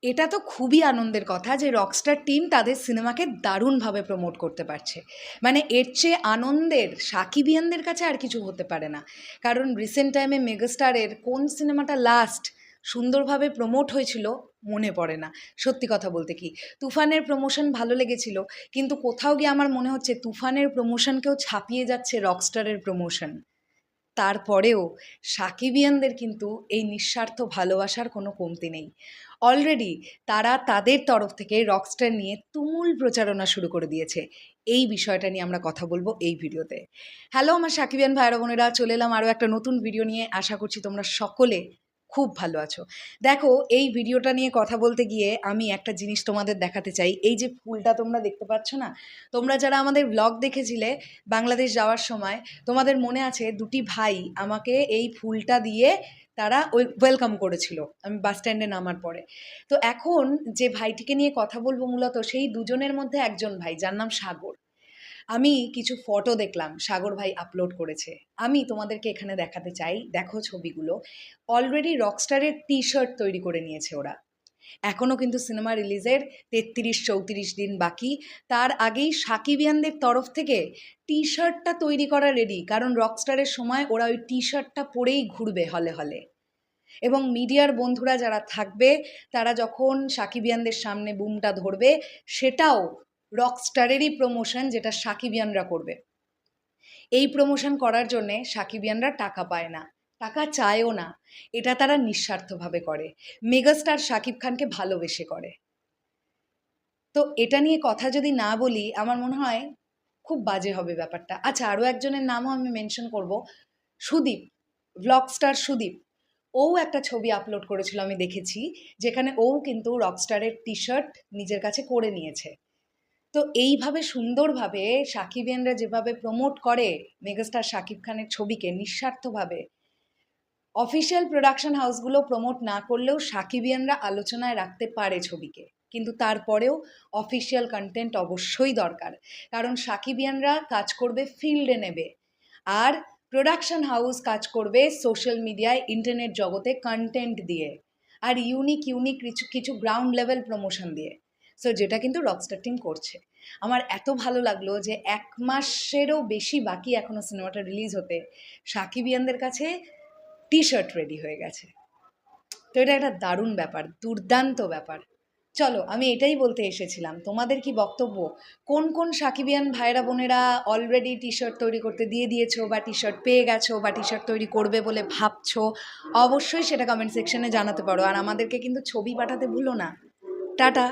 এটা তো খুবই আনন্দের কথা যে রকস্টার টিম তাদের সিনেমাকে দারুণভাবে প্রমোট করতে পারছে। মানে এর চেয়ে আনন্দের সাকিবিয়ানদের কাছে আর কিছু হতে পারে না। কারণ রিসেন্ট টাইমে মেগাস্টারের কোন সিনেমাটা লাস্ট সুন্দরভাবে প্রমোট হয়েছিল মনে পড়ে না। সত্যি কথা বলতে কি, তুফানের প্রমোশন ভালো লেগেছিল, কিন্তু কোথাও গিয়ে আমার মনে হচ্ছে তুফানের প্রমোশনকেও ছাপিয়ে যাচ্ছে রকস্টারের প্রমোশন। তারপরেও সাকিবিয়ানদের কিন্তু এই নিঃস্বার্থ ভালোবাসার কোনো কমতি নেই। অলরেডি তারা তাদের তরফ থেকে রকস্টার নিয়ে তুমুল প্রচারণা শুরু করে দিয়েছে। এই বিষয়টা নিয়ে আমরা কথা বলবো এই ভিডিওতে। হ্যালো আমার সাকিবিয়ান ভাইরা বোনেরা, চলে এলাম আরও একটা নতুন ভিডিও নিয়ে। আশা করছি তোমরা সকলে খুব ভালো আছো। দেখো, এই ভিডিওটা নিয়ে কথা বলতে গিয়ে আমি একটা জিনিস তোমাদের দেখাতে চাই। এই যে ফুলটা তোমরা দেখতে পাচ্ছ না, তোমরা যারা আমাদের ব্লগ দেখেছিলে বাংলাদেশ যাওয়ার সময়, তোমাদের মনে আছে দুটি ভাই আমাকে এই ফুলটা দিয়ে তারা ওয়েলকাম করেছিল আমি বাস স্ট্যান্ডে নামার পরে। তো এখন যে ভাইটিকে নিয়ে কথা বলবো মূলত সেই দুজনের মধ্যে একজন ভাই, যার নাম সাগর। আমি কিছু ফটো দেখলাম সাগর ভাই আপলোড করেছে, আমি তোমাদেরকে এখানে দেখাতে চাই। দেখো ছবিগুলো, অলরেডি রকস্টারের টি শার্ট তৈরি করে নিয়েছে ওরা। এখনও কিন্তু সিনেমা রিলিজের 33-34 দিন বাকি। তার আগেই সাকিবিয়ানদের তরফ থেকে টি শার্টটা তৈরি করা রেডি, কারণ রকস্টারের সময় ওরা ওই টি শার্টটা পরেই ঘুরবে হলে হলে। এবং মিডিয়ার বন্ধুরা যারা থাকবে তারা যখন সাকিবিয়ানদের সামনে বুমটা ধরবে, সেটাও রকস্টারেরই প্রমোশন, যেটা সাকিবিয়ানরা করবে। এই প্রমোশন করার জন্যে সাকিবিয়ানরা টাকা পায় না, টাকা চায়ও না। এটা তারা নিঃস্বার্থভাবে করে, মেগাস্টার শাকিব খানকে ভালোবেসে করে। তো এটা নিয়ে কথা যদি না বলি আমার মনে হয় খুব বাজে হবে ব্যাপারটা। আচ্ছা, আরও একজনের নামও আমি মেনশন করব, সুদীপ, ব্লগস্টার সুদীপ। ও একটা ছবি আপলোড করেছিল আমি দেখেছি, যেখানে ও কিন্তু রকস্টারের টি শার্ট নিজের কাছে করে নিয়েছে। তো এইভাবে সুন্দরভাবে সাকিবিয়ানরা যেভাবে প্রমোট করে মেগাস্টার শাকিব খানের ছবিকে নিঃস্বার্থভাবে, অফিসিয়াল প্রোডাকশন হাউসগুলো প্রমোট না করলেও সাকিবিয়ানরা আলোচনায় রাখতে পারে ছবিকে। কিন্তু তারপরেও অফিসিয়াল কন্টেন্ট অবশ্যই দরকার, কারণ সাকিবিয়ানরা কাজ করবে ফিল্ডে নেবে, আর প্রোডাকশন হাউস কাজ করবে সোশ্যাল মিডিয়ায়, ইন্টারনেট জগতে কন্টেন্ট দিয়ে, আর ইউনিক ইউনিক কিছু কিছু গ্রাউন্ড লেভেল প্রমোশন দিয়ে। সো যেটা কিন্তু রকস্টার টিম করছে। আমার এত ভালো লাগলো যে 1 মাসেরও বেশি বাকি এখনও সিনেমাটা রিলিজ হতে, সাকিবিয়ানদের কাছে টি শার্ট রেডি হয়ে গেছে। তো এটা একটা দারুণ ব্যাপার, দুর্দান্ত ব্যাপার। চলো, আমি এটাই বলতে এসেছিলাম। তোমাদের কি বক্তব্য? কোন কোন সাকিবিয়ান ভাইরা বোনেরা অলরেডি টি শার্ট তৈরি করতে দিয়ে দিয়েছো, বা টি শার্ট পেয়ে গেছো, বা টি শার্ট তৈরি করবে বলে ভাবছো? অবশ্যই সেটা কমেন্ট সেকশনে জানাতে পারো। আর আমাদেরকে কিন্তু ছবি পাঠাতে ভুলো না। টাটা।